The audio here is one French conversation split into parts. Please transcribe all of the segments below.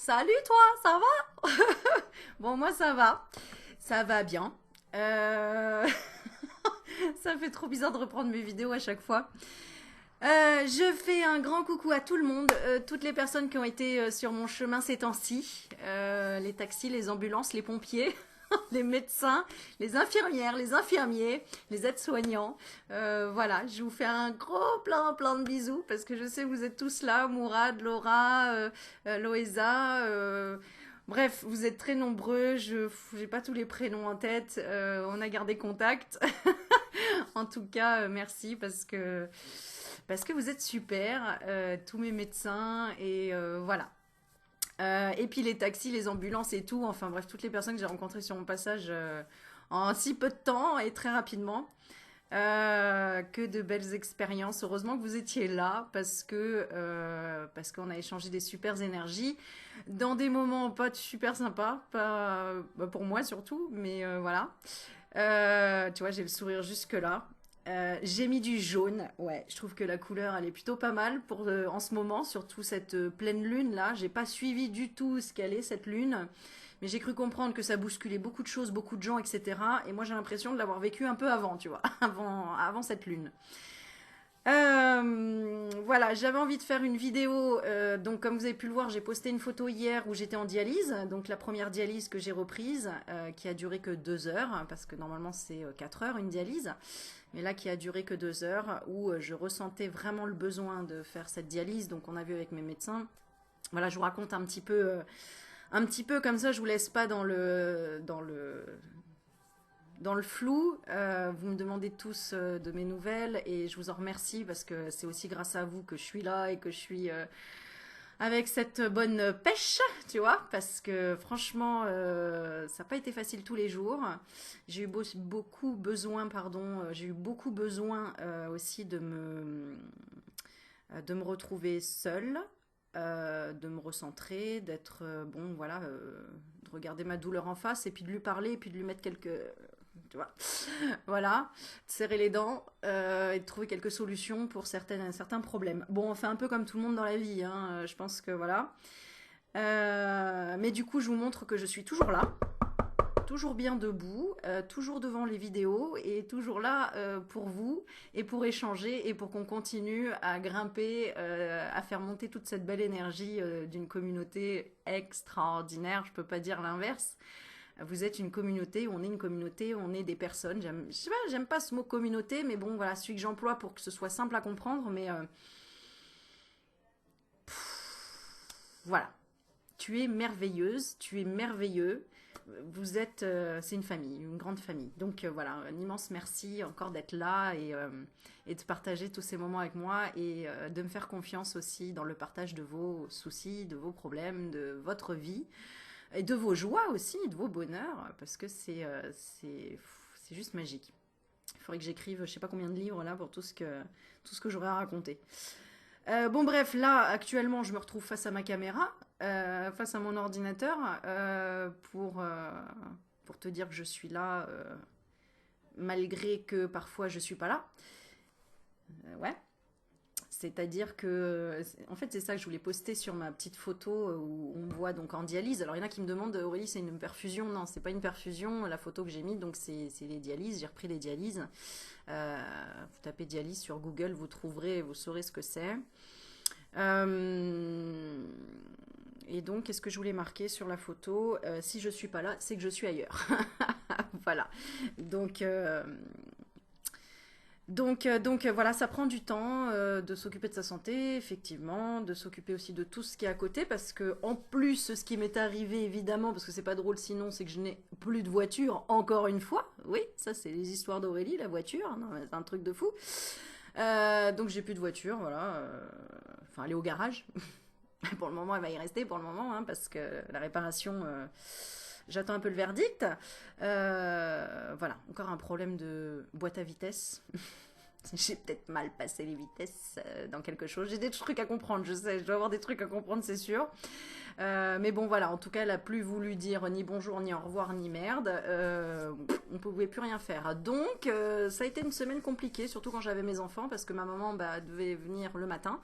Salut toi, ça va? Bon, moi ça va bien. Euh, Ça me fait trop bizarre de reprendre mes vidéos à chaque fois. Je fais un grand coucou à tout le monde, toutes les personnes qui ont été sur mon chemin ces temps-ci, les taxis, les ambulances, les pompiers, les médecins, les infirmières, les infirmiers, les aides-soignants. Voilà, je vous fais un gros plein de bisous parce que je sais que vous êtes tous là, Mourad, Laura, Loïsa. Bref, vous êtes très nombreux, je n'ai pas tous les prénoms en tête, on a gardé contact. En tout cas, merci parce que vous êtes super, tous mes médecins et voilà. Et puis les taxis, les ambulances et tout, enfin bref, toutes les personnes que j'ai rencontrées sur mon passage en si peu de temps et très rapidement. Que de belles expériences. Heureusement que vous étiez là parce qu'on a échangé des super énergies dans des moments pas super sympas, pas bah, pour moi surtout, mais voilà. Tu vois, j'ai le sourire jusque là. J'ai mis du jaune, ouais, je trouve que la couleur elle est plutôt pas mal pour en ce moment, surtout cette pleine lune là. J'ai pas suivi du tout ce qu'elle est cette lune, mais j'ai cru comprendre que ça bousculait beaucoup de choses, beaucoup de gens, etc. Et moi j'ai l'impression de l'avoir vécu un peu avant, tu vois, avant cette lune. Voilà, j'avais envie de faire une vidéo. Donc, comme vous avez pu le voir, j'ai posté une photo hier où j'étais en dialyse. Donc, la première dialyse que j'ai reprise, qui a duré que 2 heures, hein, parce que normalement c'est 4 heures une dialyse. Mais là, qui a duré que 2 heures, où je ressentais vraiment le besoin de faire cette dialyse. Donc, on a vu avec mes médecins. Voilà, je vous raconte un petit peu comme ça. Je vous laisse pas dans le flou. Vous me demandez tous de mes nouvelles et je vous en remercie parce que c'est aussi grâce à vous que je suis là et que je suis avec cette bonne pêche, tu vois, parce que franchement, ça n'a pas été facile tous les jours. J'ai eu beaucoup besoin, pardon, j'ai eu beaucoup besoin aussi de me retrouver seule, de me recentrer, d'être, bon, voilà, de regarder ma douleur en face et puis de lui parler et puis de lui mettre quelques, tu vois, voilà, de serrer les dents et de trouver quelques solutions pour certains problèmes. Bon, on fait un peu comme tout le monde dans la vie, hein, je pense que voilà. Mais du coup, je vous montre que je suis toujours là, toujours bien debout, toujours devant les vidéos et toujours là pour vous et pour échanger et pour qu'on continue à grimper, à faire monter toute cette belle énergie d'une communauté extraordinaire. Je peux pas dire l'inverse. Vous êtes une communauté, on est une communauté, on est des personnes. Je sais pas, j'aime pas ce mot communauté, mais bon, voilà, celui que j'emploie pour que ce soit simple à comprendre. Mais voilà, tu es merveilleuse, tu es merveilleux. Vous êtes, c'est une famille, une grande famille. Donc voilà, un immense merci encore d'être là et de partager tous ces moments avec moi et de me faire confiance aussi dans le partage de vos soucis, de vos problèmes, de votre vie et de vos joies aussi, de vos bonheurs, parce que c'est juste magique. Il faudrait que j'écrive je sais pas combien de livres là pour tout ce que j'aurais à raconter. Bon bref, là actuellement je me retrouve face à ma caméra, face à mon ordinateur, pour te dire que je suis là, malgré que parfois je suis pas là. Ouais. C'est-à-dire que, en fait, c'est ça que je voulais poster sur ma petite photo où on me voit donc en dialyse. Alors, il y en a qui me demandent, Aurélie, c'est une perfusion? Non, c'est pas une perfusion. La photo que j'ai mise, donc c'est les dialyses. J'ai repris les dialyses. Vous tapez dialyse sur Google, vous trouverez, vous saurez ce que c'est. Et donc, qu'est-ce que je voulais marquer sur la photo? Si je suis pas là, c'est que je suis ailleurs. Voilà. Donc, voilà, ça prend du temps de s'occuper de sa santé, effectivement, de s'occuper aussi de tout ce qui est à côté, parce que en plus, ce qui m'est arrivé, évidemment, parce que c'est pas drôle sinon, c'est que je n'ai plus de voiture, encore une fois. Oui, ça c'est les histoires d'Aurélie, la voiture, non, c'est un truc de fou. Donc j'ai plus de voiture, voilà. Enfin, elle est au garage. Pour le moment, elle va y rester pour le moment, hein, parce que la réparation, j'attends un peu le verdict. Voilà, encore un problème de boîte à vitesse. J'ai peut-être mal passé les vitesses dans quelque chose. J'ai des trucs à comprendre, je sais, je dois avoir des trucs à comprendre, c'est sûr. Mais bon, voilà, en tout cas, elle a plus voulu dire ni bonjour, ni au revoir, ni merde. On ne pouvait plus rien faire. Donc, ça a été une semaine compliquée, surtout quand j'avais mes enfants, parce que ma maman devait venir le matin.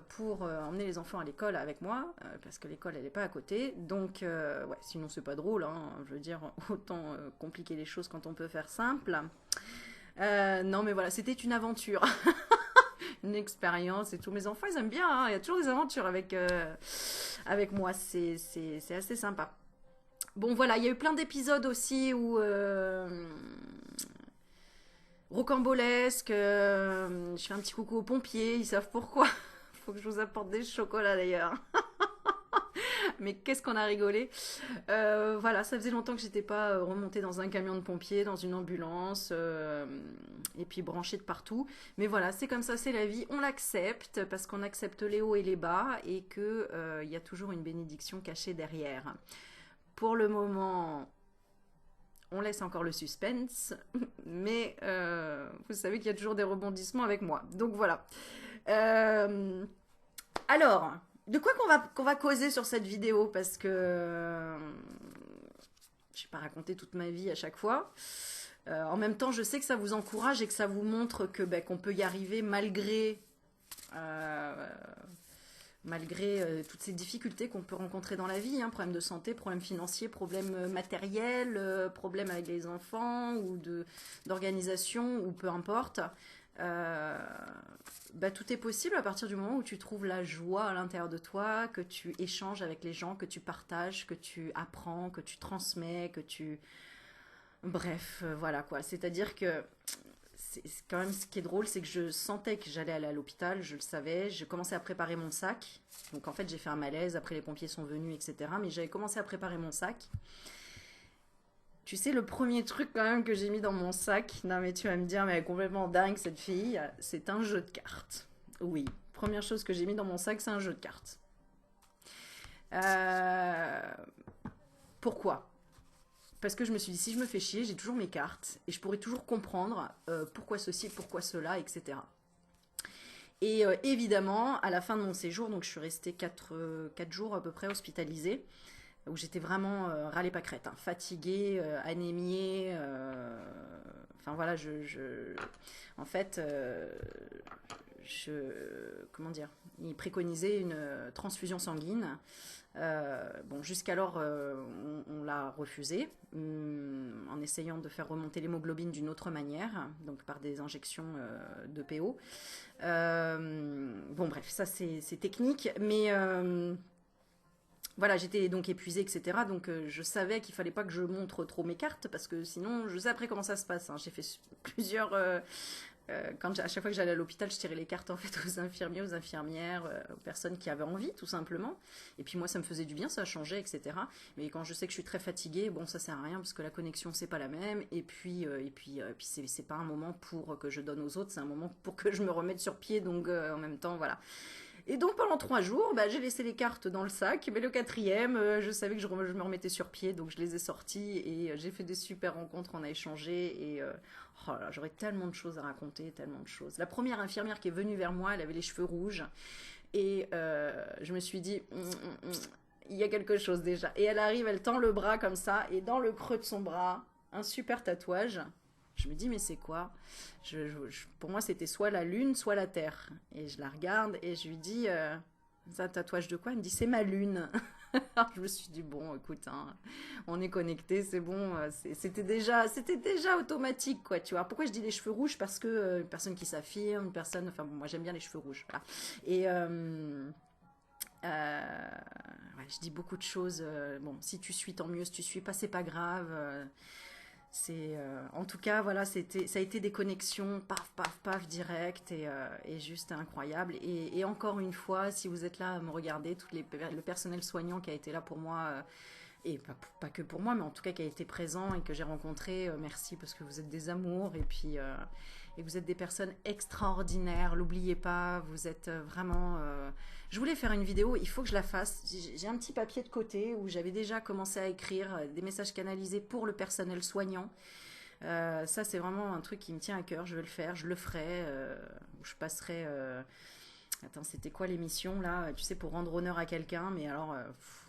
pour emmener les enfants à l'école avec moi, parce que l'école elle n'est pas à côté. Donc, ouais, sinon c'est pas drôle, hein, je veux dire, autant compliquer les choses quand on peut faire simple. Non, mais voilà, c'était une aventure, une expérience et tout. Mes enfants ils aiment bien, hein, il y a toujours des aventures avec moi, c'est assez sympa. Bon, voilà, il y a eu plein d'épisodes aussi où rocambolesque. Je fais un petit coucou aux pompiers, ils savent pourquoi. Faut que je vous apporte des chocolats d'ailleurs. Mais qu'est-ce qu'on a rigolé. Voilà, ça faisait longtemps que j'étais pas remontée dans un camion de pompiers, dans une ambulance, et puis branchée de partout. Mais voilà, c'est comme ça, c'est la vie. On l'accepte parce qu'on accepte les hauts et les bas et que il y a toujours une bénédiction cachée derrière. Pour le moment, on laisse encore le suspense, mais vous savez qu'il y a toujours des rebondissements avec moi. Donc voilà. Alors, de quoi qu'on va causer sur cette vidéo? Parce que je vais pas raconter toute ma vie à chaque fois. En même temps, je sais que ça vous encourage et que ça vous montre que qu'on peut y arriver malgré toutes ces difficultés qu'on peut rencontrer dans la vie, hein, problèmes de santé, problèmes financiers, problèmes matériels, problèmes avec les enfants ou d'organisation ou peu importe. Tout est possible à partir du moment où tu trouves la joie à l'intérieur de toi, que tu échanges avec les gens, que tu partages, que tu apprends, que tu transmets, que tu... Bref, voilà quoi. C'est-à-dire que c'est quand même ce qui est drôle, c'est que je sentais que j'allais aller à l'hôpital, je le savais, je commençais à préparer mon sac. Donc en fait j'ai fait un malaise, après les pompiers sont venus, etc. Mais j'avais commencé à préparer mon sac. Tu sais, le premier truc quand même que j'ai mis dans mon sac, non mais tu vas me dire, mais elle est complètement dingue cette fille, c'est un jeu de cartes. Oui, première chose que j'ai mis dans mon sac, c'est un jeu de cartes. Pourquoi? Parce que je me suis dit, si je me fais chier, j'ai toujours mes cartes et je pourrais toujours comprendre pourquoi ceci, pourquoi cela, etc. Et évidemment, à la fin de mon séjour, donc je suis restée 4 jours à peu près hospitalisée, où j'étais vraiment râlée pâquerette, hein, fatiguée, anémiée, enfin voilà, en fait, comment dire, il préconisait une transfusion sanguine. Bon, jusqu'alors, on l'a refusé, en essayant de faire remonter l'hémoglobine d'une autre manière, donc par des injections de PO. Bon, bref, ça c'est technique, mais voilà, j'étais donc épuisée, etc. Donc je savais qu'il fallait pas que je montre trop mes cartes, parce que sinon, je sais après comment ça se passe, hein. J'ai fait plusieurs... à chaque fois que j'allais à l'hôpital, je tirais les cartes en fait aux infirmiers, aux infirmières, aux personnes qui avaient envie, tout simplement. Et puis moi, ça me faisait du bien, ça changeait, etc. Mais quand je sais que je suis très fatiguée, bon, ça sert à rien parce que la connexion c'est pas la même. Et puis c'est pas un moment pour que je donne aux autres, c'est un moment pour que je me remette sur pied. Donc en même temps, voilà. Et donc pendant 3 jours, j'ai laissé les cartes dans le sac, mais le quatrième, je savais que je me remettais sur pied, donc je les ai sorties et j'ai fait des super rencontres, on a échangé et oh là, j'aurais tellement de choses à raconter, tellement de choses. La première infirmière qui est venue vers moi, elle avait les cheveux rouges et je me suis dit, il y a quelque chose déjà. Et elle arrive, elle tend le bras comme ça et dans le creux de son bras, un super tatouage. Je me dis, mais c'est quoi? Pour moi, c'était soit la lune, soit la terre. Et je la regarde et je lui dis, c'est un tatouage de quoi? Elle me dit, c'est ma lune. Alors, je me suis dit, bon, écoute, hein, on est connectés, c'est bon. C'était déjà automatique, quoi, tu vois. Pourquoi je dis les cheveux rouges? Parce que une personne qui s'affirme, une personne... Enfin, bon, moi, j'aime bien les cheveux rouges. Voilà. Et... ouais, je dis beaucoup de choses. Bon, si tu suis, tant mieux. Si tu suis pas, c'est pas grave. En tout cas, voilà, ça a été des connexions, paf, paf, paf, direct et juste incroyable. Et encore une fois, si vous êtes là à me regarder, le personnel soignant qui a été là pour moi, et pas que pour moi, mais en tout cas qui a été présent et que j'ai rencontré, merci parce que vous êtes des amours et puis et vous êtes des personnes extraordinaires. L'oubliez pas, vous êtes vraiment... Je voulais faire une vidéo, il faut que je la fasse. J'ai un petit papier de côté où j'avais déjà commencé à écrire des messages canalisés pour le personnel soignant. Ça, c'est vraiment un truc qui me tient à cœur. Je vais le faire, je le ferai. Je passerai... Attends, c'était quoi l'émission là? Tu sais, pour rendre honneur à quelqu'un, mais alors,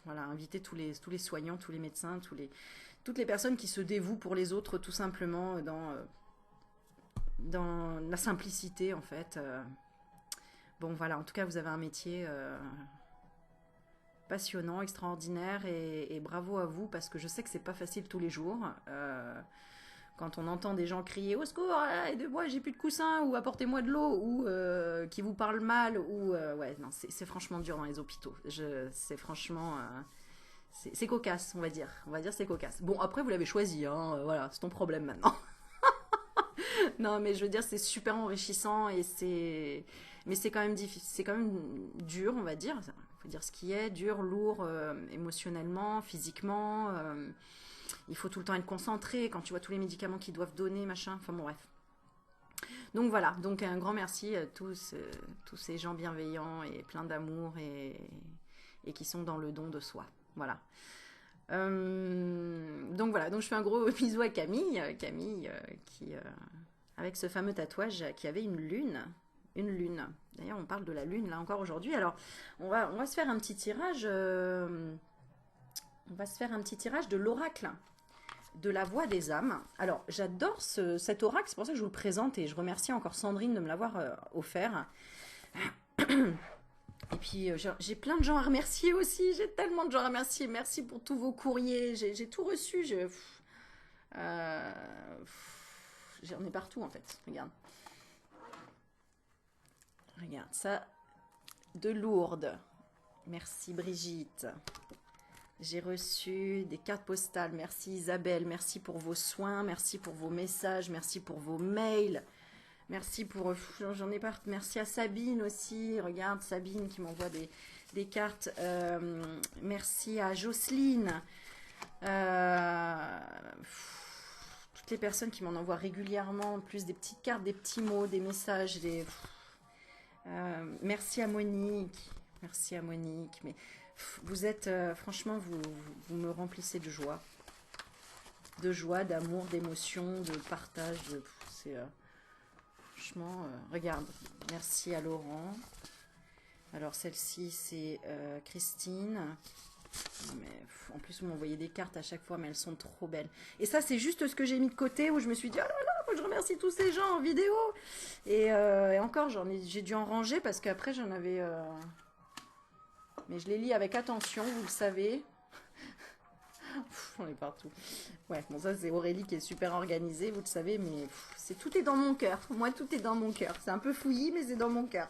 voilà, inviter tous les soignants, tous les médecins, toutes les personnes qui se dévouent pour les autres, tout simplement, dans la simplicité, en fait. Bon, voilà, en tout cas, vous avez un métier passionnant, extraordinaire, et bravo à vous, parce que je sais que c'est pas facile tous les jours. Quand on entend des gens crier au secours, aidez-moi, j'ai plus de coussin, ou apportez-moi de l'eau, ou qui vous parlent mal, ou ouais, non, c'est franchement dur dans les hôpitaux. C'est franchement, c'est cocasse, on va dire. On va dire c'est cocasse. Bon, après vous l'avez choisi, hein, voilà, c'est ton problème maintenant. Non, mais je veux dire, c'est super enrichissant et mais c'est quand même difficile, c'est quand même dur, on va dire. Il faut dire ce qui est, dur, lourd, émotionnellement, physiquement. Il faut tout le temps être concentré quand tu vois tous les médicaments qu'ils doivent donner, machin. Enfin bon, bref. Donc voilà, donc un grand merci à tous ces gens bienveillants et pleins d'amour et qui sont dans le don de soi. Voilà. Donc voilà, donc je fais un gros bisou à Camille, Camille qui, avec ce fameux tatouage qui avait une lune. Une lune. D'ailleurs, on parle de la lune là encore aujourd'hui. Alors, on va se faire un petit tirage. On va se faire un petit tirage de l'oracle de la voix des âmes. Alors, j'adore cet oracle, c'est pour ça que je vous le présente et je remercie encore Sandrine de me l'avoir offert. Et puis, j'ai plein de gens à remercier aussi. J'ai tellement de gens à remercier. Merci pour tous vos courriers. J'ai tout reçu. J'en ai partout, en fait. Regarde. Regarde ça. De Lourdes. Merci, Brigitte. J'ai reçu des cartes postales. Merci, Isabelle. Merci pour vos soins. Merci pour vos messages. Merci pour vos mails. Merci pour... J'en ai pas... Merci à Sabine aussi. Regarde, Sabine qui m'envoie des cartes. Merci à Jocelyne. Toutes les personnes qui m'en envoient régulièrement. En plus des petites cartes, des petits mots, des messages. Merci à Monique. Merci à Monique. Mais vous êtes... franchement, vous me remplissez de joie. De joie, d'amour, d'émotion, de partage. C'est... franchement, regarde, merci à Laurent. Alors celle-ci, c'est Christine. Non, mais, en plus, vous m'envoyez des cartes à chaque fois, mais elles sont trop belles. Et ça, c'est juste ce que j'ai mis de côté, où je me suis dit, oh là là, faut que je remercie tous ces gens en vidéo. Et encore, j'ai dû en ranger, parce qu'après, j'en avais... Mais je les lis avec attention, vous le savez. On est partout. Ouais, bon ça c'est Aurélie qui est super organisée, vous le savez, mais tout est dans mon cœur. Moi, tout est dans mon cœur. C'est un peu fouillis, mais c'est dans mon cœur.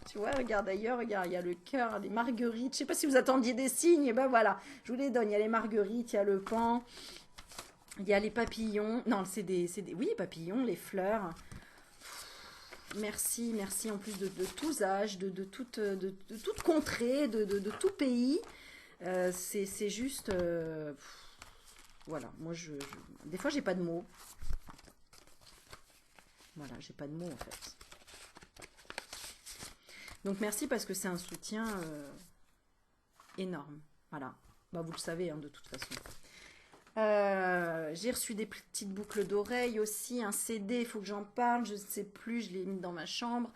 Tu vois, regarde d'ailleurs, regarde, il y a le cœur, des marguerites. Je sais pas si vous attendiez des signes, et ben voilà, je vous les donne. Il y a les marguerites, il y a le pan, il y a les papillons. Non, c'est oui, papillons, les fleurs. Merci, merci en plus de tous âges, de toute contrée, de tout pays. C'est juste... voilà, moi des fois j'ai pas de mots. Voilà, j'ai pas de mots en fait. Donc merci parce que c'est un soutien énorme. Voilà, bah, vous le savez hein, de toute façon. J'ai reçu des petites boucles d'oreilles aussi, un CD, il faut que j'en parle, je ne sais plus, je l'ai mis dans ma chambre.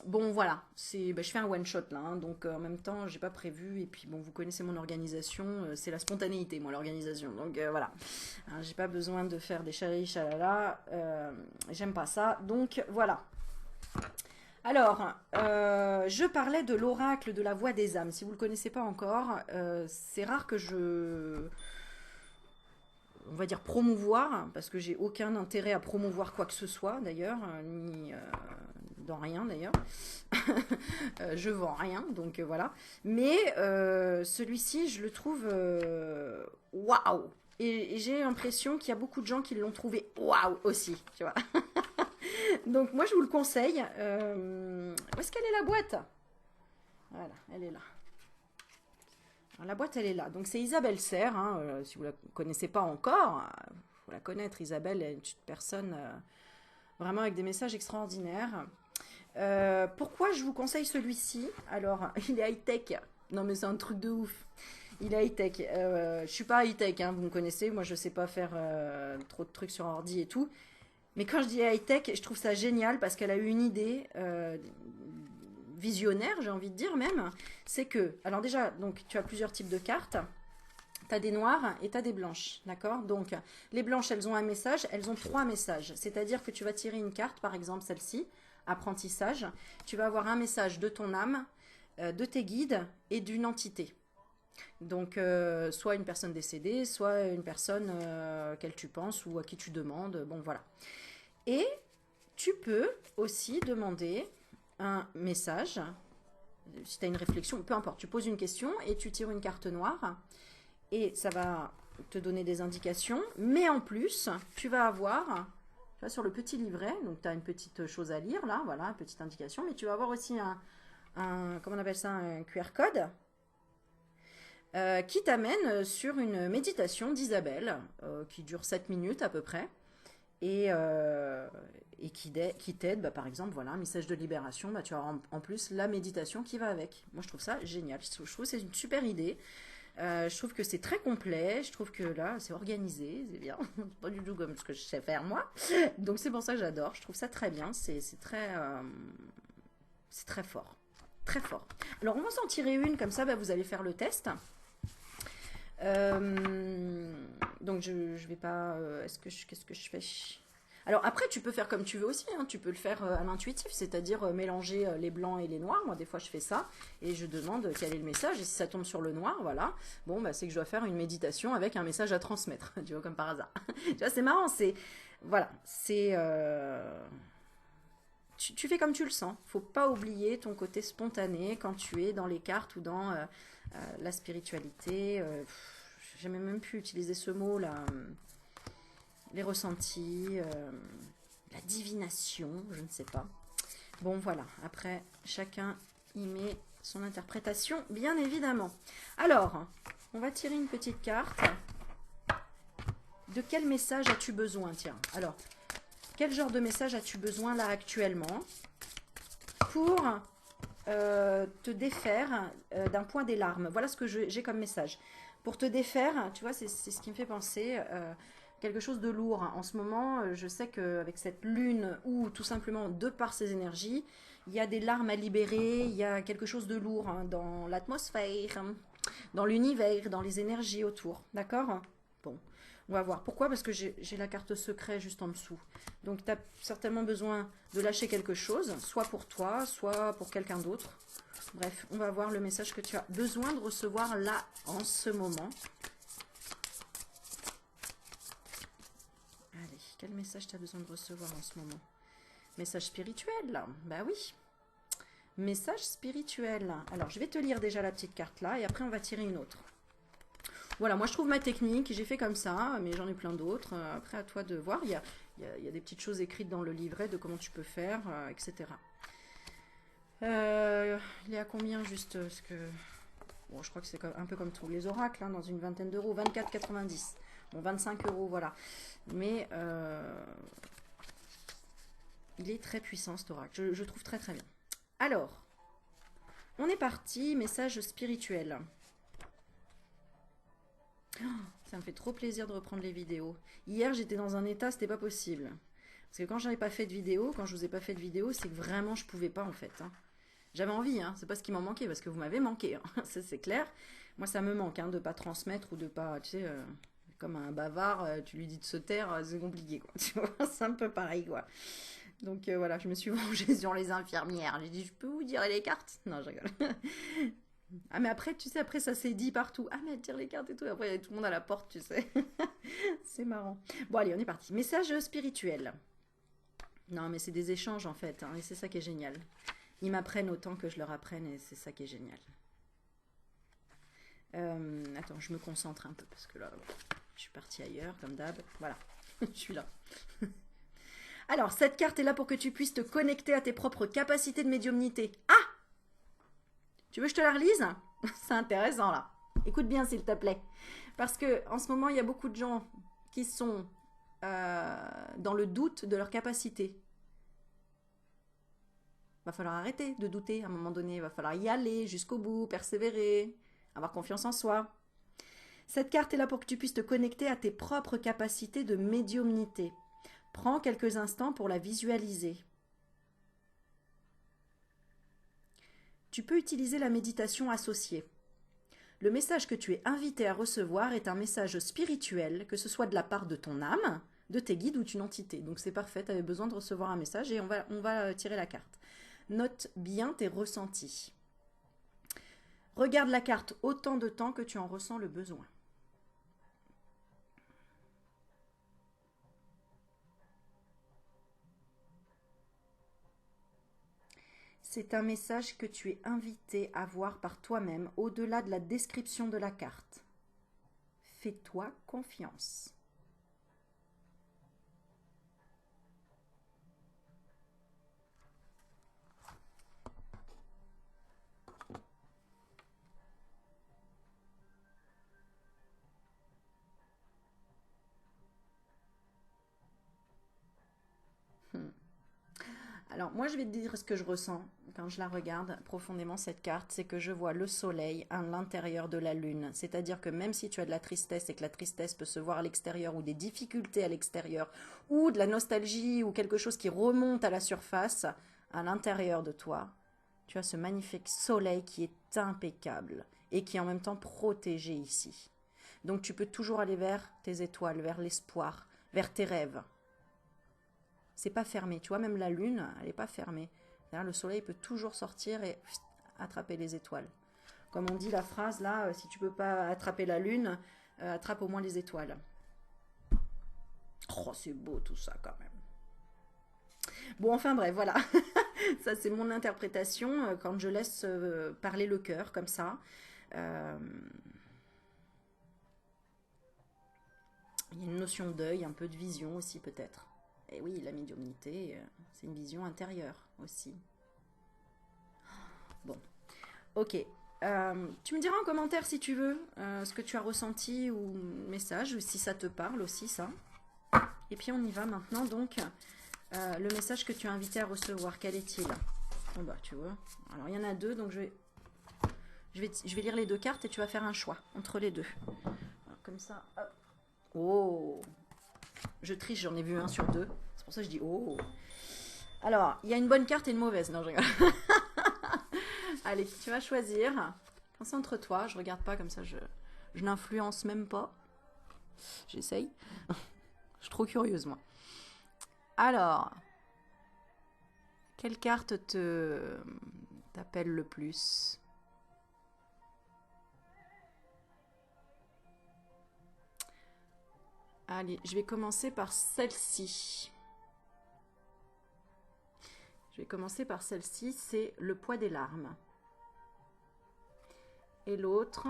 Bon voilà, je fais un one shot là, hein, donc en même temps j'ai pas prévu et puis bon vous connaissez mon organisation, c'est la spontanéité moi l'organisation, donc voilà, hein, j'ai pas besoin de faire des chalala, j'aime pas ça, donc voilà. Alors, je parlais de l'oracle de la voix des âmes, si vous le connaissez pas encore, c'est rare que on va dire promouvoir, parce que j'ai aucun intérêt à promouvoir quoi que ce soit d'ailleurs, ni dans rien d'ailleurs, je vends rien, donc voilà, mais celui-ci je le trouve waouh, et j'ai l'impression qu'il y a beaucoup de gens qui l'ont trouvé waouh aussi, tu vois. Donc moi je vous le conseille. Où est-ce qu'elle est la boîte? Voilà, elle est là. Alors, la boîte elle est là. Donc c'est Isabelle Serre, hein, si vous la connaissez pas encore, faut la connaître. Isabelle est une personne vraiment avec des messages extraordinaires. Pourquoi je vous conseille celui-ci? Alors il est high-tech. Non mais c'est un truc de ouf. Il est high-tech. Je suis pas high-tech, hein, vous me connaissez. Moi je sais pas faire trop de trucs sur ordi et tout. Mais quand je dis high-tech, je trouve ça génial parce qu'elle a eu une idée visionnaire, j'ai envie de dire même. C'est que, alors déjà, donc tu as plusieurs types de cartes. Tu as des noires et tu as des blanches, d'accord? Donc, les blanches, elles ont un message, elles ont 3 messages. C'est-à-dire que tu vas tirer une carte, par exemple celle-ci, apprentissage, tu vas avoir un message de ton âme, de tes guides et d'une entité. Donc, soit une personne décédée, soit une personne qu'elle tu penses ou à qui tu demandes. Bon, voilà. Et tu peux aussi demander un message. Si tu as une réflexion, peu importe, tu poses une question et tu tires une carte noire. Et ça va te donner des indications. Mais en plus, tu vas avoir, là, sur le petit livret, donc tu as une petite chose à lire, là, voilà, une petite indication. Mais tu vas avoir aussi comment on appelle ça, un QR code. Qui t'amène sur une méditation d'Isabelle, qui dure 7 minutes à peu près, et qui t'aide, bah, par exemple, voilà, un message de libération, bah, tu as en plus la méditation qui va avec. Moi, je trouve ça génial, je trouve que c'est une super idée, je trouve que c'est très complet, je trouve que là, c'est organisé, c'est bien, c'est pas du tout comme ce que je sais faire moi, donc c'est pour ça que j'adore, je trouve ça très bien, c'est très fort. Très fort. Alors, on va s'en tirer une, comme ça, bah, vous allez faire le test. Donc je vais pas. Qu'est-ce que je fais? Alors après, tu peux faire comme tu veux aussi. Hein, tu peux le faire à l'intuitif, c'est-à-dire mélanger les blancs et les noirs. Moi, des fois, je fais ça et je demande quel est le message. Et si ça tombe sur le noir, voilà. Bon, bah, c'est que je dois faire une méditation avec un message à transmettre. Tu vois, comme par hasard. Tu vois, c'est marrant. Voilà, tu fais comme tu le sens. Faut pas oublier ton côté spontané quand tu es dans les cartes ou dans la spiritualité. J'ai même pu utiliser ce mot là. Les ressentis, la divination, je ne sais pas. Bon, voilà. Après, chacun y met son interprétation, bien évidemment. Alors, on va tirer une petite carte. De quel message as-tu besoin? Tiens, alors, quel genre de message as-tu besoin là actuellement pour te défaire d'un point des larmes? Voilà ce que j'ai comme message. Pour te défaire, tu vois, c'est ce qui me fait penser quelque chose de lourd. En ce moment, je sais qu'avec cette lune, ou tout simplement de par ses énergies, il y a des larmes à libérer, il y a quelque chose de lourd dans l'atmosphère, dans l'univers, dans les énergies autour. D'accord? Bon. On va voir. Pourquoi? Parce que j'ai la carte secret juste en dessous. Donc, tu as certainement besoin de lâcher quelque chose, soit pour toi, soit pour quelqu'un d'autre. Bref, on va voir le message que tu as besoin de recevoir là, en ce moment. Allez, quel message tu as besoin de recevoir en ce moment? Message spirituel, là. Bah oui. Message spirituel. Alors, je vais te lire déjà la petite carte là, et après, on va tirer une autre. Voilà, moi je trouve ma technique, j'ai fait comme ça, mais j'en ai plein d'autres. Après, à toi de voir. Il y a des petites choses écrites dans le livret de comment tu peux faire, etc. Il est à combien juste parce que... Bon, je crois que c'est un peu comme tous les oracles, hein, dans une vingtaine d'euros. 24,90. Bon, 25 euros, voilà. Mais il est très puissant cet oracle. Je trouve très très bien. Alors, on est parti. Message spirituel. Ça me fait trop plaisir de reprendre les vidéos. Hier, j'étais dans un état, c'était pas possible. Parce que quand j'avais pas fait de vidéo, quand je vous ai pas fait de vidéo, c'est que vraiment je pouvais pas en fait. Hein. J'avais envie, hein, c'est pas ce qui m'en manquait, parce que vous m'avez manqué, hein. Ça c'est clair. Moi ça me manque, hein, de pas transmettre ou de pas, tu sais, comme un bavard, tu lui dis de se taire, c'est compliqué, quoi. Tu vois, c'est un peu pareil, quoi. Donc voilà, je me suis vengée sur les infirmières. J'ai dit, je peux vous dire les cartes? Non, je rigole. Ah mais après, tu sais, après ça s'est dit partout. Ah mais elle tire les cartes et tout. Après, il y a tout le monde à la porte, tu sais. C'est marrant. Bon allez, on est parti. Message spirituel. Non mais c'est des échanges en fait. Hein, et c'est ça qui est génial. Ils m'apprennent autant que je leur apprenne et c'est ça qui est génial. Attends, je me concentre un peu parce que là, je suis partie ailleurs comme d'hab. Voilà, je suis là. Alors, cette carte est là pour que tu puisses te connecter à tes propres capacités de médiumnité. Ah! Tu veux que je te la relise? C'est intéressant là. Écoute bien s'il te plaît. Parce que en ce moment, il y a beaucoup de gens qui sont dans le doute de leurs capacités. Va falloir arrêter de douter à un moment donné. Va falloir y aller jusqu'au bout, persévérer, avoir confiance en soi. Cette carte est là pour que tu puisses te connecter à tes propres capacités de médiumnité. Prends quelques instants pour la visualiser. Tu peux utiliser la méditation associée. Le message que tu es invité à recevoir est un message spirituel, que ce soit de la part de ton âme, de tes guides ou d'une entité. Donc c'est parfait, tu avais besoin de recevoir un message et on va tirer la carte. Note bien tes ressentis. Regarde la carte autant de temps que tu en ressens le besoin. C'est un message que tu es invité à voir par toi-même au-delà de la description de la carte. Fais-toi confiance. Alors, moi, je vais te dire ce que je ressens quand je la regarde profondément, cette carte, c'est que je vois le soleil à l'intérieur de la lune. C'est-à-dire que même si tu as de la tristesse et que la tristesse peut se voir à l'extérieur ou des difficultés à l'extérieur ou de la nostalgie ou quelque chose qui remonte à la surface, à l'intérieur de toi, tu as ce magnifique soleil qui est impeccable et qui est en même temps protégé ici. Donc, tu peux toujours aller vers tes étoiles, vers l'espoir, vers tes rêves. C'est pas fermé, tu vois, même la lune, elle n'est pas fermée. Le soleil peut toujours sortir et attraper les étoiles. Comme on dit la phrase là, si tu peux pas attraper la lune, attrape au moins les étoiles. Oh, c'est beau tout ça quand même. Bon, enfin bref, voilà. Ça, c'est mon interprétation quand je laisse parler le cœur comme ça. Il y a une notion d'œil, un peu de vision aussi peut-être. Et oui, la médiumnité, c'est une vision intérieure aussi. Bon, ok. Tu me diras en commentaire si tu veux ce que tu as ressenti ou message, ou si ça te parle aussi ça. Et puis on y va maintenant donc. Le message que tu as invité à recevoir, quel est-il? Bon bah tu vois. Alors il y en a deux, donc je vais lire les deux cartes et tu vas faire un choix entre les deux. Alors, comme ça, hop. Oh! Je triche, j'en ai vu un sur deux. C'est pour ça que je dis oh. Alors, il y a une bonne carte et une mauvaise. Non, je rigole. Allez, tu vas choisir. Concentre-toi. Je regarde pas comme ça. Je n'influence même pas. J'essaye. Je suis trop curieuse, moi. Alors, quelle carte t'appelle le plus? Allez, je vais commencer par celle-ci. Je vais commencer par celle-ci, c'est le poids des larmes. Et l'autre,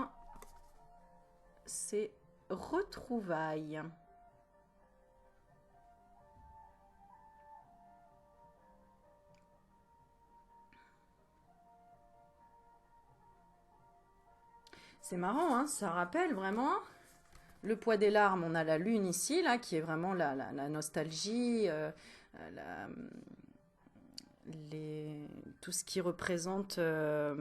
c'est retrouvailles. C'est marrant, hein, ça rappelle vraiment... Le poids des larmes, on a la lune ici, là, qui est vraiment la nostalgie, tout ce qui représente la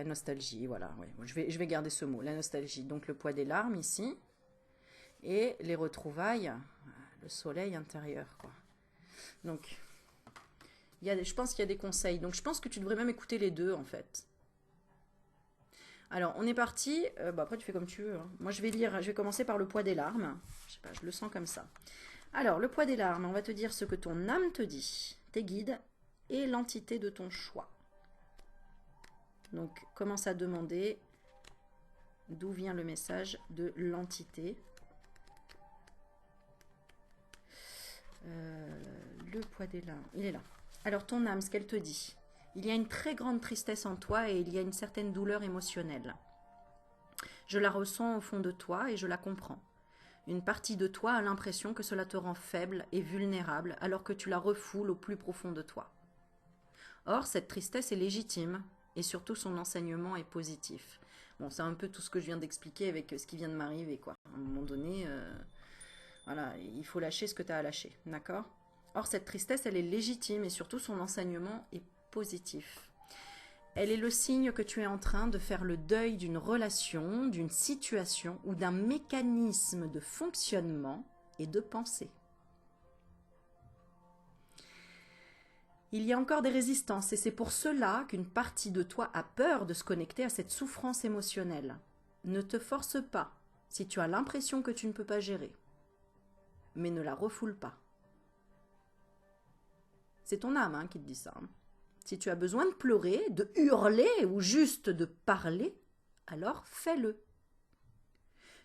nostalgie, voilà. Ouais. Je vais garder ce mot, la nostalgie. Donc le poids des larmes ici, et les retrouvailles, le soleil intérieur, quoi. Donc, je pense qu'il y a des conseils. Donc je pense que tu devrais même écouter les deux, en fait. Alors, on est parti. Après, tu fais comme tu veux. Hein. Moi, je vais commencer par le poids des larmes. Je sais pas, je le sens comme ça. Alors, le poids des larmes, on va te dire ce que ton âme te dit, tes guides et l'entité de ton choix. Donc, commence à demander d'où vient le message de l'entité. Le poids des larmes, il est là. Alors, ton âme, ce qu'elle te dit. Il y a une très grande tristesse en toi et il y a une certaine douleur émotionnelle. Je la ressens au fond de toi et je la comprends. Une partie de toi a l'impression que cela te rend faible et vulnérable alors que tu la refoules au plus profond de toi. Or, cette tristesse est légitime et surtout son enseignement est positif. Bon, c'est un peu tout ce que je viens d'expliquer avec ce qui vient de m'arriver, quoi. À un moment donné, voilà, il faut lâcher ce que tu as à lâcher, d'accord? Or, cette tristesse, elle est légitime et surtout son enseignement est positif. Elle est le signe que tu es en train de faire le deuil d'une relation, d'une situation ou d'un mécanisme de fonctionnement et de pensée. Il y a encore des résistances et c'est pour cela qu'une partie de toi a peur de se connecter à cette souffrance émotionnelle. Ne te force pas. Si tu as l'impression que tu ne peux pas gérer, mais ne la refoule pas. C'est ton âme hein, qui te dit ça. Hein. Si tu as besoin de pleurer, de hurler ou juste de parler, alors fais-le.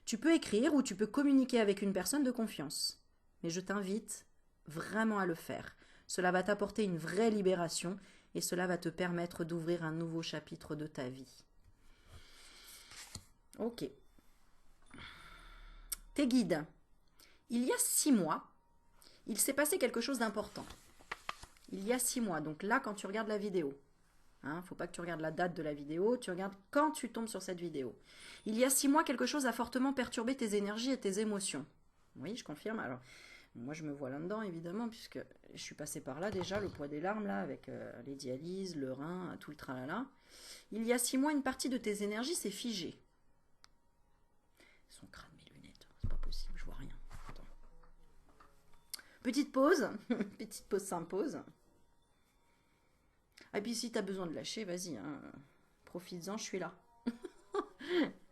Tu peux écrire ou tu peux communiquer avec une personne de confiance. Mais je t'invite vraiment à le faire. Cela va t'apporter une vraie libération et cela va te permettre d'ouvrir un nouveau chapitre de ta vie. Ok. Tes guides. Il y a 6 mois, il s'est passé quelque chose d'important. Il y a 6 mois, donc là quand tu regardes la vidéo. Hein, faut pas que tu regardes la date de la vidéo, tu regardes quand tu tombes sur cette vidéo. Il y a 6 mois, quelque chose a fortement perturbé tes énergies et tes émotions. Oui, je confirme. Alors, moi je me vois là-dedans évidemment, puisque je suis passée par là déjà, le poids des larmes là, avec les dialyses, le rein, tout le tralala. Il y a 6 mois, une partie de tes énergies s'est figée. Son crâne, mes lunettes, c'est pas possible, je vois rien. Attends. Petite pause, petite pause s'impose. Et puis si tu as besoin de lâcher, vas-y, hein. Profites-en, je suis là.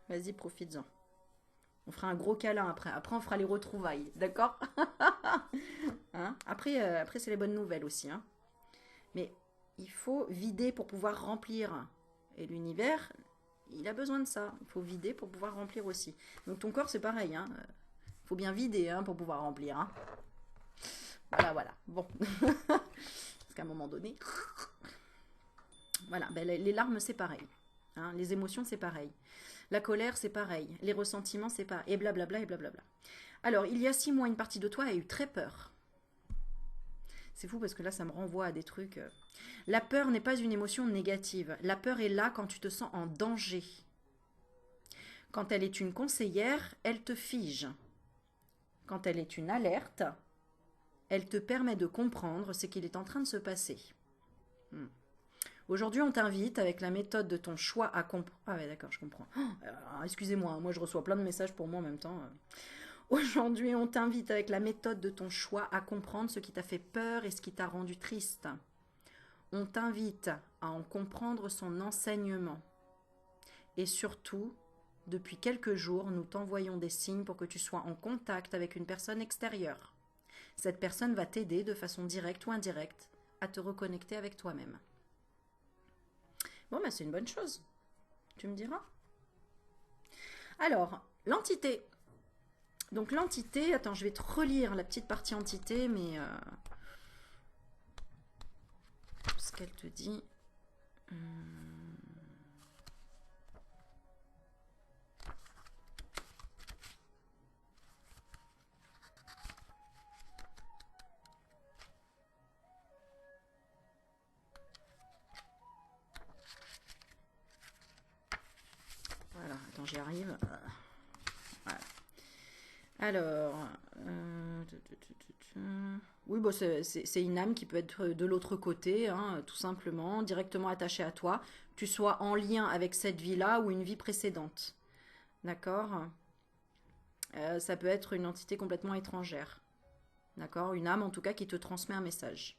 Vas-y, profites-en. On fera un gros câlin après. Après, on fera les retrouvailles, d'accord? Hein, après c'est les bonnes nouvelles aussi. Hein. Mais il faut vider pour pouvoir remplir. Et l'univers, il a besoin de ça. Il faut vider pour pouvoir remplir aussi. Donc ton corps, c'est pareil. Hein. Il faut bien vider hein, pour pouvoir remplir. Hein. Voilà, voilà. Bon. Parce qu'à un moment donné... Voilà, ben, les larmes, c'est pareil. Hein, les émotions, c'est pareil. La colère, c'est pareil. Les ressentiments, c'est pareil. Et blablabla, et blablabla. Alors, il y a 6 mois, une partie de toi a eu très peur. C'est fou parce que là, ça me renvoie à des trucs. La peur n'est pas une émotion négative. La peur est là quand tu te sens en danger. Quand elle est une conseillère, elle te fige. Quand elle est une alerte, elle te permet de comprendre ce qu'il est en train de se passer. Aujourd'hui, on t'invite avec la méthode de ton choix à comprendre. Ah ouais, d'accord, je comprends. Excusez-moi, moi je reçois plein de messages pour moi en même temps. Aujourd'hui, on t'invite avec la méthode de ton choix à comprendre ce qui t'a fait peur et ce qui t'a rendu triste. On t'invite à en comprendre son enseignement. Et surtout, depuis quelques jours, nous t'envoyons des signes pour que tu sois en contact avec une personne extérieure. Cette personne va t'aider de façon directe ou indirecte à te reconnecter avec toi-même. Bon, ben c'est une bonne chose. Tu me diras. Alors, l'entité. Donc l'entité, attends, je vais te relire la petite partie entité, mais ce qu'elle te dit. Voilà, attends, j'y arrive. Voilà. Alors, oui, bon, c'est une âme qui peut être de l'autre côté, hein, tout simplement, directement attachée à toi, que tu sois en lien avec cette vie-là ou une vie précédente. D'accord? Ça peut être une entité complètement étrangère. D'accord? Une âme, en tout cas, qui te transmet un message.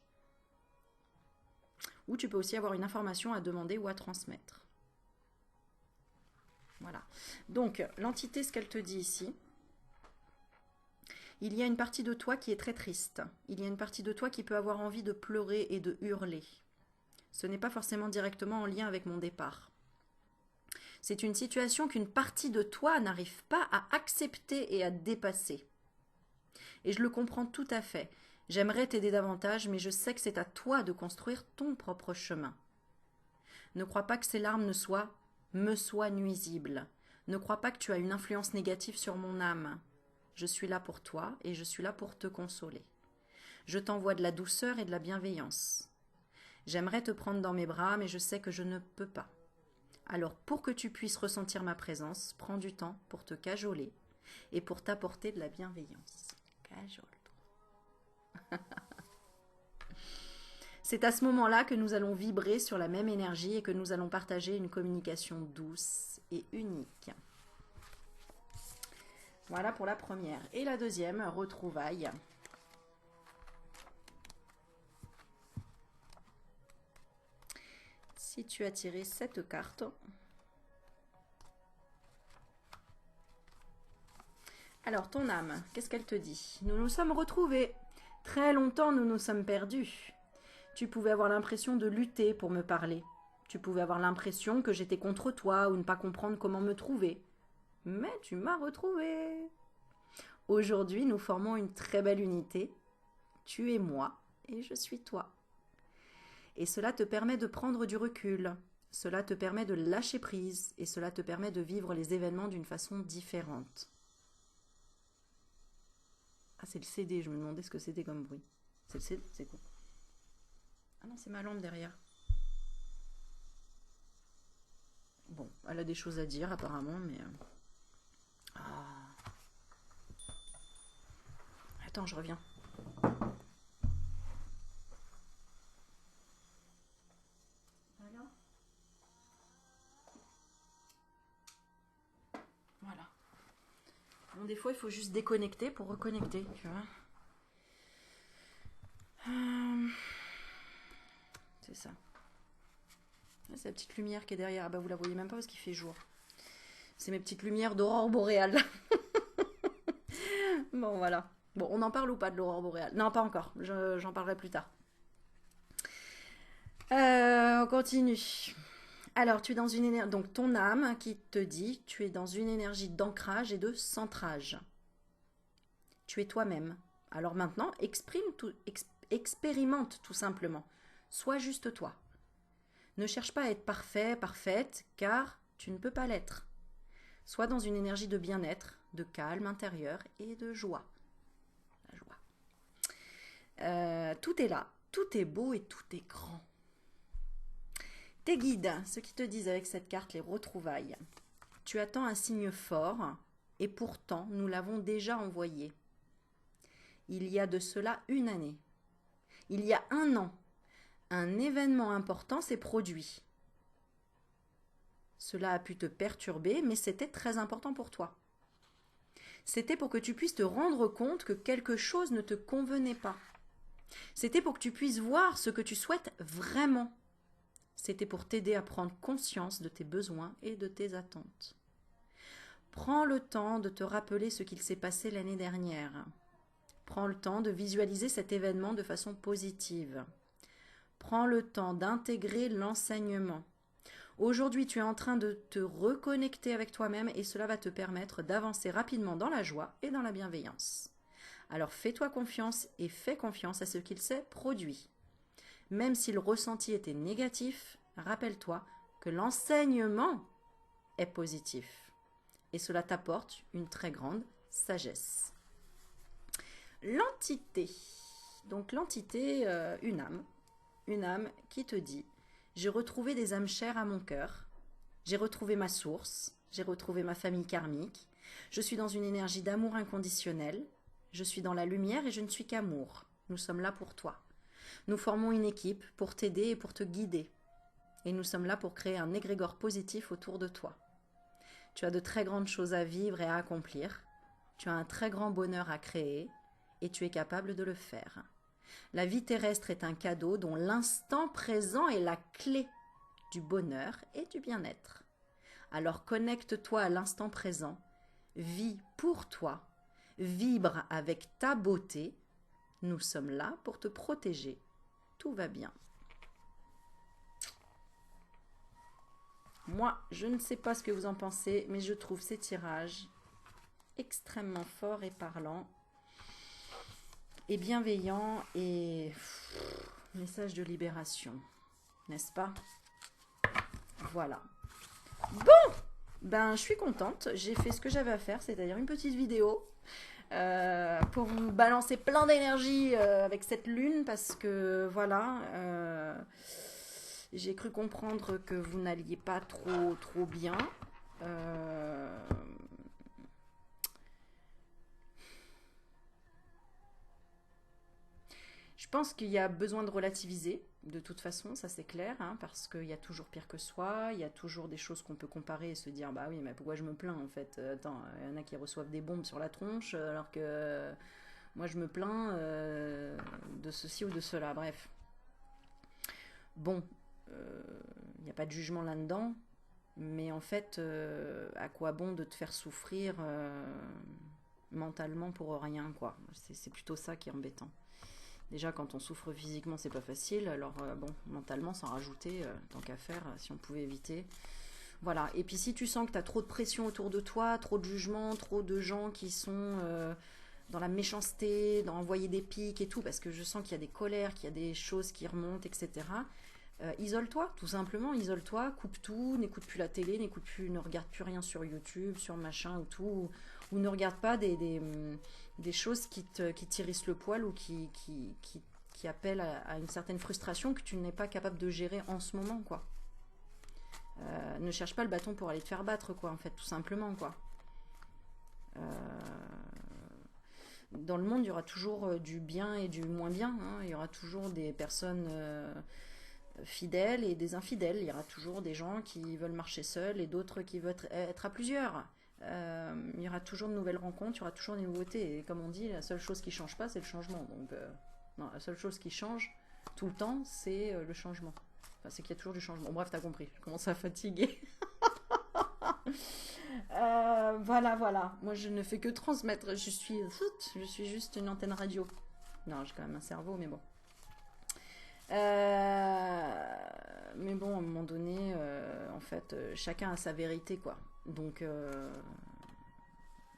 Ou tu peux aussi avoir une information à demander ou à transmettre. Voilà. Donc, l'entité, ce qu'elle te dit ici, il y a une partie de toi qui est très triste. Il y a une partie de toi qui peut avoir envie de pleurer et de hurler. Ce n'est pas forcément directement en lien avec mon départ. C'est une situation qu'une partie de toi n'arrive pas à accepter et à dépasser. Et je le comprends tout à fait. J'aimerais t'aider davantage, mais je sais que c'est à toi de construire ton propre chemin. Ne crois pas que ces larmes me soient nuisibles. Ne crois pas que tu as une influence négative sur mon âme. Je suis là pour toi et je suis là pour te consoler. Je t'envoie de la douceur et de la bienveillance. J'aimerais te prendre dans mes bras, mais je sais que je ne peux pas. Alors, pour que tu puisses ressentir ma présence, prends du temps pour te cajoler et pour t'apporter de la bienveillance. Cajole. C'est à ce moment-là que nous allons vibrer sur la même énergie et que nous allons partager une communication douce et unique. Voilà pour la première. Et la deuxième, retrouvailles. Si tu as tiré cette carte, Alors, ton âme, qu'est-ce qu'elle te dit? Nous nous sommes retrouvés. Très longtemps, nous nous sommes perdus. Tu pouvais avoir l'impression de lutter pour me parler. Tu pouvais avoir l'impression que j'étais contre toi ou ne pas comprendre comment me trouver. Mais tu m'as retrouvé. Aujourd'hui, nous formons une très belle unité. Tu es moi et je suis toi. Et cela te permet de prendre du recul. Cela te permet de lâcher prise et cela te permet de vivre les événements d'une façon différente. Ah, c'est le CD, je me demandais ce que c'était comme bruit. C'est le CD, c'est quoi? Ah non, c'est ma lampe derrière. Bon, elle a des choses à dire apparemment, mais... Ah. Attends, je reviens. Voilà. Bon, des fois, il faut juste déconnecter pour reconnecter, tu vois. C'est ça. C'est la petite lumière qui est derrière. Ah bah vous la voyez même pas parce qu'il fait jour. C'est mes petites lumières d'aurore boréale. Bon, voilà. Bon, on en parle ou pas de l'aurore boréale? Non, pas encore. J'en parlerai plus tard. On continue. Alors, tu es dans une énergie... Donc, ton âme qui te dit, tu es dans une énergie d'ancrage et de centrage. Tu es toi-même. Alors maintenant, expérimente tout simplement. Sois juste toi. Ne cherche pas à être parfait, parfaite, car tu ne peux pas l'être. Sois dans une énergie de bien-être, de calme intérieur et de joie. La joie. Tout est là, tout est beau et tout est grand. Tes guides, ceux qui te disent avec cette carte les retrouvailles. Tu attends un signe fort et pourtant nous l'avons déjà envoyé. Il y a de cela une année. Il y a un an, un événement important s'est produit. Cela a pu te perturber, mais c'était très important pour toi. C'était pour que tu puisses te rendre compte que quelque chose ne te convenait pas. C'était pour que tu puisses voir ce que tu souhaites vraiment. C'était pour t'aider à prendre conscience de tes besoins et de tes attentes. Prends le temps de te rappeler ce qu'il s'est passé l'année dernière. Prends le temps de visualiser cet événement de façon positive. Prends le temps d'intégrer l'enseignement. Aujourd'hui, tu es en train de te reconnecter avec toi-même et cela va te permettre d'avancer rapidement dans la joie et dans la bienveillance. Alors fais-toi confiance et fais confiance à ce qu'il s'est produit. Même si le ressenti était négatif, rappelle-toi que l'enseignement est positif et cela t'apporte une très grande sagesse. L'entité. Donc l'entité, une âme qui te dit: j'ai retrouvé des âmes chères à mon cœur, j'ai retrouvé ma source, j'ai retrouvé ma famille karmique, je suis dans une énergie d'amour inconditionnel, je suis dans la lumière et je ne suis qu'amour. Nous sommes là pour toi. Nous formons une équipe pour t'aider et pour te guider. Et nous sommes là pour créer un égrégore positif autour de toi. Tu as de très grandes choses à vivre et à accomplir. Tu as un très grand bonheur à créer et tu es capable de le faire. La vie terrestre est un cadeau dont l'instant présent est la clé du bonheur et du bien-être. Alors connecte-toi à l'instant présent, vis pour toi, vibre avec ta beauté. Nous sommes là pour te protéger. Tout va bien. Moi, je ne sais pas ce que vous en pensez, mais je trouve ces tirages extrêmement forts et parlants et bienveillants et message de libération, n'est-ce pas? Voilà. Bon, ben je suis contente. J'ai fait ce que j'avais à faire, c'est-à-dire une petite vidéo pour vous balancer plein d'énergie avec cette lune parce que voilà. J'ai cru comprendre que vous n'alliez pas trop bien. Je pense qu'il y a besoin de relativiser, de toute façon, ça c'est clair, hein, parce qu'il y a toujours pire que soi, il y a toujours des choses qu'on peut comparer et se dire, bah oui, mais pourquoi je me plains en fait? Attends, il y en a qui reçoivent des bombes sur la tronche, alors que moi je me plains de ceci ou de cela, bref. Bon, il n'y a pas de jugement là-dedans, mais en fait, à quoi bon de te faire souffrir mentalement pour rien, quoi. C'est plutôt ça qui est embêtant. Déjà, quand on souffre physiquement, c'est pas facile. Alors, bon, mentalement, sans rajouter, tant qu'à faire, si on pouvait éviter. Voilà. Et puis, si tu sens que tu as trop de pression autour de toi, trop de jugements, trop de gens qui sont dans la méchanceté, dans envoyer des pics et tout, parce que je sens qu'il y a des colères, qu'il y a des choses qui remontent, etc. Isole-toi, tout simplement, isole-toi, coupe tout, n'écoute plus la télé, ne regarde plus rien sur YouTube, sur machin ou tout, ou ne regarde pas des choses qui t'irrissent le poil ou qui appellent à une certaine frustration que tu n'es pas capable de gérer en ce moment, quoi. Ne cherche pas le bâton pour aller te faire battre, quoi, en fait, tout simplement, quoi. Dans le monde, il y aura toujours du bien et du moins bien, hein. Il y aura toujours des personnes fidèles et des infidèles. Il y aura toujours des gens qui veulent marcher seuls et d'autres qui veulent être à plusieurs. Il y aura toujours de nouvelles rencontres, il y aura toujours des nouveautés. Et comme on dit, la seule chose qui ne change pas, c'est le changement. Donc, non, la seule chose qui change tout le temps, c'est le changement. Enfin, c'est qu'il y a toujours du changement. Bref, t'as compris, je commence à fatiguer. Voilà, voilà. Moi, je ne fais que transmettre. Je suis juste une antenne radio. Non, j'ai quand même un cerveau, mais bon. Mais bon, à un moment donné, en fait, chacun a sa vérité, quoi. Donc,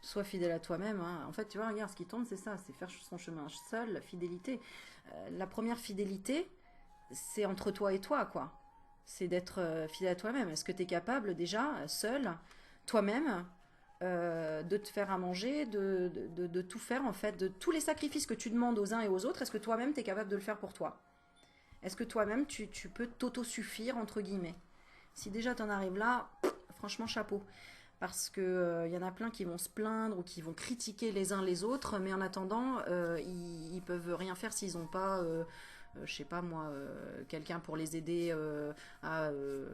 sois fidèle à toi-même, hein. En fait, tu vois, regarde, ce qui tombe, c'est ça, c'est faire son chemin seul, la fidélité. La première fidélité, c'est entre toi et toi, quoi. C'est d'être fidèle à toi-même. Est-ce que tu es capable, déjà, seul, toi-même, de te faire à manger, de tout faire, en fait, de tous les sacrifices que tu demandes aux uns et aux autres, est-ce que toi-même, tu es capable de le faire pour toi? Est-ce que toi-même, tu peux t'auto-suffire, entre guillemets? Si déjà tu en arrives là, franchement, chapeau. Parce que y en a plein qui vont se plaindre ou qui vont critiquer les uns les autres, mais en attendant, ils peuvent rien faire s'ils n'ont pas, je sais pas moi, quelqu'un pour les aider à, je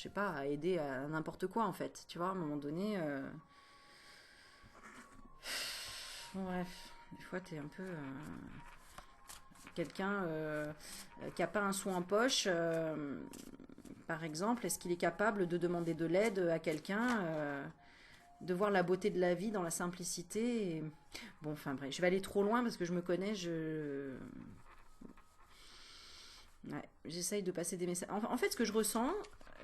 sais pas, à aider à n'importe quoi, en fait. Tu vois, à un moment donné, bref, des fois, t'es un peu quelqu'un qui n'a pas un sou en poche, par exemple, est-ce qu'il est capable de demander de l'aide à quelqu'un, de voir la beauté de la vie dans la simplicité Bon, enfin bref, je vais aller trop loin parce que je me connais, ouais, j'essaye de passer des messages. En fait, ce que je ressens,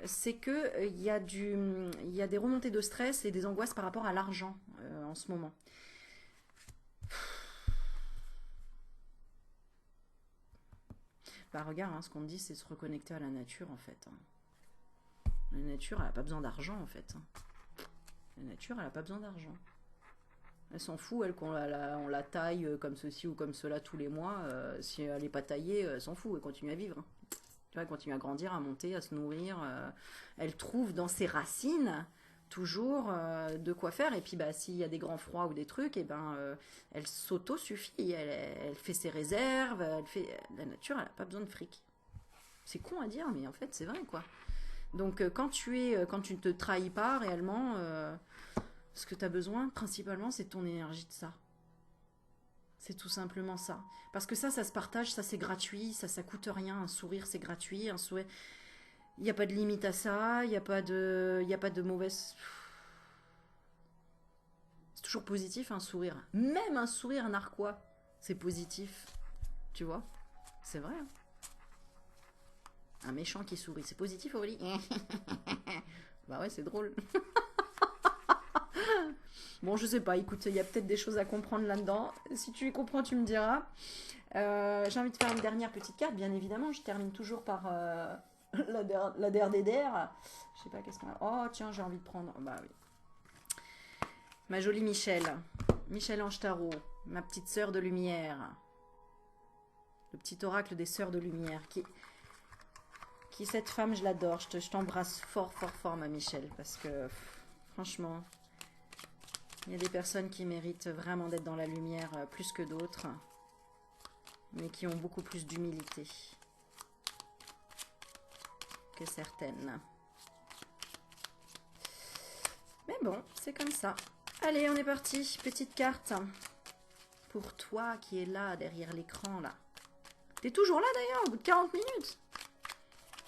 c'est que il y a des remontées de stress et des angoisses par rapport à l'argent en ce moment. Bah regarde, hein, ce qu'on me dit, c'est se reconnecter à la nature, en fait, hein. La nature, elle n'a pas besoin d'argent, en fait, hein. La nature, elle n'a pas besoin d'argent. Elle s'en fout, elle, qu'on on la taille comme ceci ou comme cela tous les mois. Si elle n'est pas taillée, elle s'en fout, elle continue à vivre, hein. Tu vois, elle continue à grandir, à monter, à se nourrir. Elle trouve dans ses racines toujours de quoi faire. Et puis, bah, s'il y a des grands froids ou des trucs, et ben, elle s'auto-suffit. Elle fait ses réserves. La nature, elle n'a pas besoin de fric. C'est con à dire, mais en fait, c'est vrai, quoi. Donc, quand tu ne te trahis pas réellement, ce que tu as besoin, principalement, c'est ton énergie de ça. C'est tout simplement ça. Parce que ça se partage, ça c'est gratuit, ça coûte rien. Un sourire, c'est gratuit. Un sourire, il n'y a pas de limite à ça, il n'y a pas de mauvaise. C'est toujours positif un sourire. Même un sourire narquois, c'est positif. Tu vois? C'est vrai, hein. Un méchant qui sourit, c'est positif, Aurélie? Bah ouais, c'est drôle. Bon, je sais pas, écoute, il y a peut-être des choses à comprendre là-dedans. Si tu les comprends, tu me diras. J'ai envie de faire une dernière petite carte, bien évidemment. Je termine toujours par la der des der. Je sais pas qu'est-ce qu'on a. Oh, tiens, j'ai envie de prendre. Bah oui. Ma jolie Michel. Michel Ange Tarot. Ma petite sœur de lumière. Le petit oracle des sœurs de lumière. Qui cette femme, je l'adore. Je t'embrasse fort, fort, fort, ma Michel. Parce que, franchement, il y a des personnes qui méritent vraiment d'être dans la lumière plus que d'autres. Mais qui ont beaucoup plus d'humilité que certaines. Mais bon, c'est comme ça. Allez, on est parti. Petite carte. Pour toi qui es là, derrière l'écran, là. T'es toujours là, d'ailleurs, au bout de 40 minutes.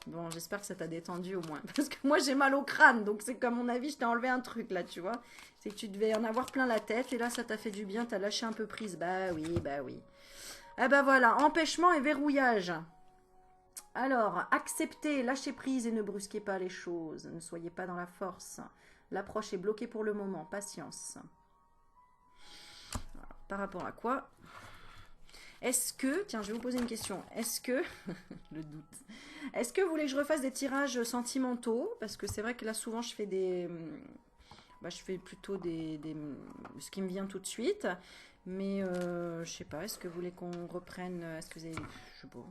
Bon, j'espère que ça t'a détendu au moins. Parce que moi, j'ai mal au crâne. Donc, c'est comme mon avis, je t'ai enlevé un truc là, tu vois. C'est que tu devais en avoir plein la tête. Et là, ça t'a fait du bien. T'as lâché un peu prise. Bah oui, bah oui. Ah bah voilà, empêchement et verrouillage. Alors, acceptez, lâchez prise et ne brusquez pas les choses. Ne soyez pas dans la force. L'approche est bloquée pour le moment. Patience. Voilà. Par rapport à quoi? Est-ce que, tiens, je vais vous poser une question. Est-ce que, le doute, est-ce que vous voulez que je refasse des tirages sentimentaux? Parce que c'est vrai que là, souvent, je fais des, bah, je fais plutôt ce qui me vient tout de suite. Mais, je sais pas, est-ce que vous voulez qu'on reprenne, est-ce que vous avez, je sais pas.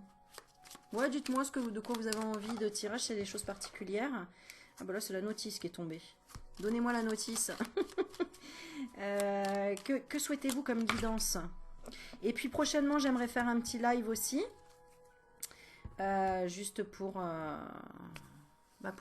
Ouais, dites-moi de quoi vous avez envie de tirage, c'est des choses particulières. Ah bah là, c'est la notice qui est tombée. Donnez-moi la notice. Que souhaitez-vous comme guidance? Et puis prochainement, j'aimerais faire un petit live aussi. Juste pour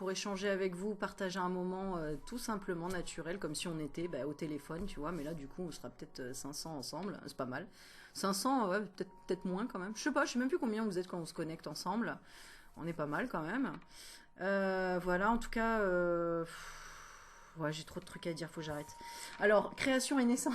échanger avec vous, partager un moment tout simplement naturel, comme si on était au téléphone, tu vois. Mais là, du coup, on sera peut-être 500 ensemble. C'est pas mal. 500, ouais, peut-être moins quand même. Je sais même plus combien vous êtes quand on se connecte ensemble. On est pas mal quand même. Voilà, en tout cas... ouais, j'ai trop de trucs à dire, faut que j'arrête. Alors, création et naissance...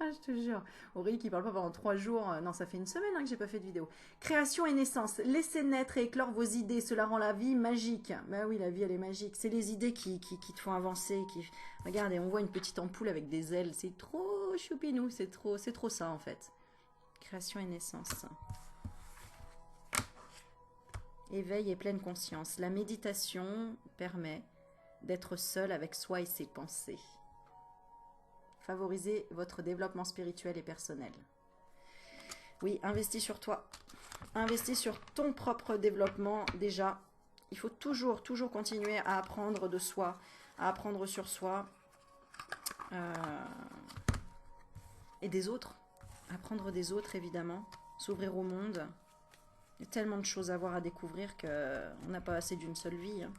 Ah, je te jure. Aurélie qui parle pas pendant 3 jours. Non, ça fait une semaine que j'ai pas fait de vidéo. Création et naissance. Laissez naître et éclore vos idées. Cela rend la vie magique. Bah oui, la vie, elle est magique. C'est les idées qui te font avancer. Regardez, on voit une petite ampoule avec des ailes. C'est trop choupinou. C'est trop ça, en fait. Création et naissance. Éveil et pleine conscience. La méditation permet d'être seul avec soi et ses pensées. Favorisez votre développement spirituel et personnel. Oui, investis sur toi. Investis sur ton propre développement déjà. Il faut toujours continuer à apprendre de soi, à apprendre sur soi et des autres. Apprendre des autres, évidemment. S'ouvrir au monde. Il y a tellement de choses à voir, à découvrir qu'on n'a pas assez d'une seule vie. Hein.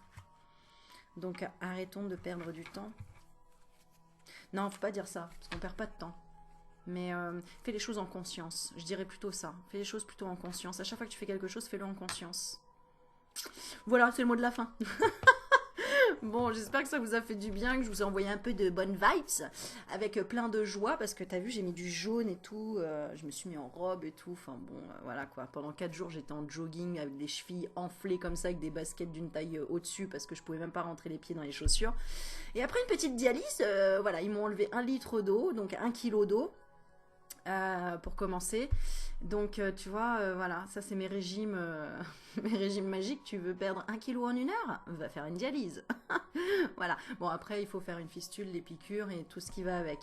Donc arrêtons de perdre du temps. Non, faut pas dire ça, parce qu'on perd pas de temps. Mais fais les choses en conscience. Je dirais plutôt ça. Fais les choses plutôt en conscience. À chaque fois que tu fais quelque chose, fais-le en conscience. Voilà, c'est le mot de la fin. Bon, j'espère que ça vous a fait du bien, que je vous ai envoyé un peu de bonnes vibes, avec plein de joie, parce que t'as vu, j'ai mis du jaune et tout, je me suis mis en robe et tout, enfin bon, voilà quoi. Pendant 4 jours, j'étais en jogging avec des chevilles enflées comme ça, avec des baskets d'une taille au-dessus, parce que je pouvais même pas rentrer les pieds dans les chaussures. Et après une petite dialyse, voilà, ils m'ont enlevé 1 litre d'eau, donc 1 kilo d'eau. Pour commencer. Donc, tu vois, voilà, ça c'est mes régimes, mes régimes magiques. Tu veux perdre 1 kilo en 1 heure? Va faire une dialyse. Voilà. Bon, après, il faut faire une fistule, les piqûres et tout ce qui va avec.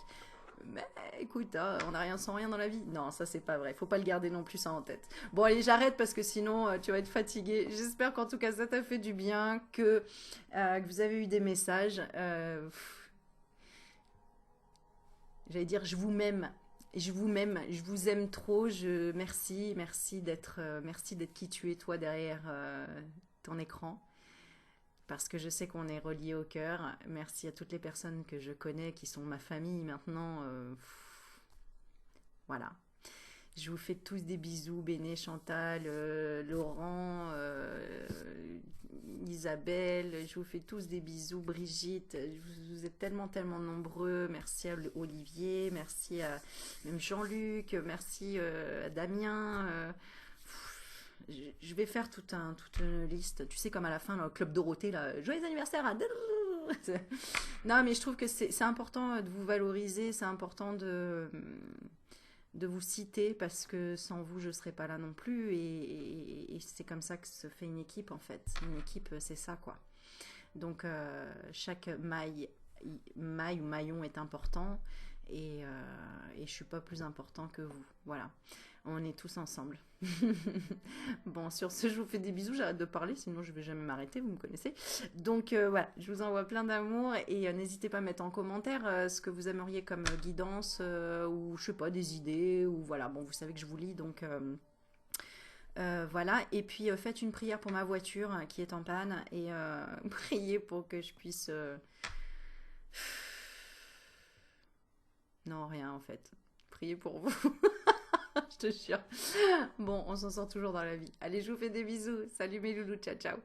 Mais écoute, on n'a rien sans rien dans la vie. Non, ça c'est pas vrai. Faut pas le garder non plus ça en tête. Bon, allez, j'arrête parce que sinon tu vas être fatigué. J'espère qu'en tout cas ça t'a fait du bien, que vous avez eu des messages. J'allais dire, je vous m'aime. Je vous aime trop. Merci d'être qui tu es toi derrière ton écran. Parce que je sais qu'on est reliés au cœur. Merci à toutes les personnes que je connais, qui sont ma famille maintenant. Voilà. Je vous fais tous des bisous, Béné, Chantal, Laurent, Isabelle, je vous fais tous des bisous, Brigitte, vous êtes tellement nombreux, merci à Olivier, merci à même Jean-Luc, merci à Damien, je vais faire toute une liste, tu sais comme à la fin, le Club Dorothée, là, joyeux anniversaire à... Non mais je trouve que c'est important de vous valoriser, c'est important de vous citer parce que sans vous je serais pas là non plus et c'est comme ça que se fait une équipe en fait. Une équipe c'est ça quoi. Donc chaque maille ou maillon est important et je suis pas plus important que vous. Voilà. On est tous ensemble. Bon, sur ce, je vous fais des bisous. J'arrête de parler, sinon je vais jamais m'arrêter, vous me connaissez. Donc voilà, je vous envoie plein d'amour et n'hésitez pas à mettre en commentaire ce que vous aimeriez comme guidance ou je sais pas, des idées ou voilà. Bon, vous savez que je vous lis, donc voilà. Et puis faites une prière pour ma voiture qui est en panne et priez pour que je puisse... Non, rien en fait. Priez pour vous. Je te jure. Bon, on s'en sort toujours dans la vie. Allez, je vous fais des bisous. Salut mes loulous, ciao ciao.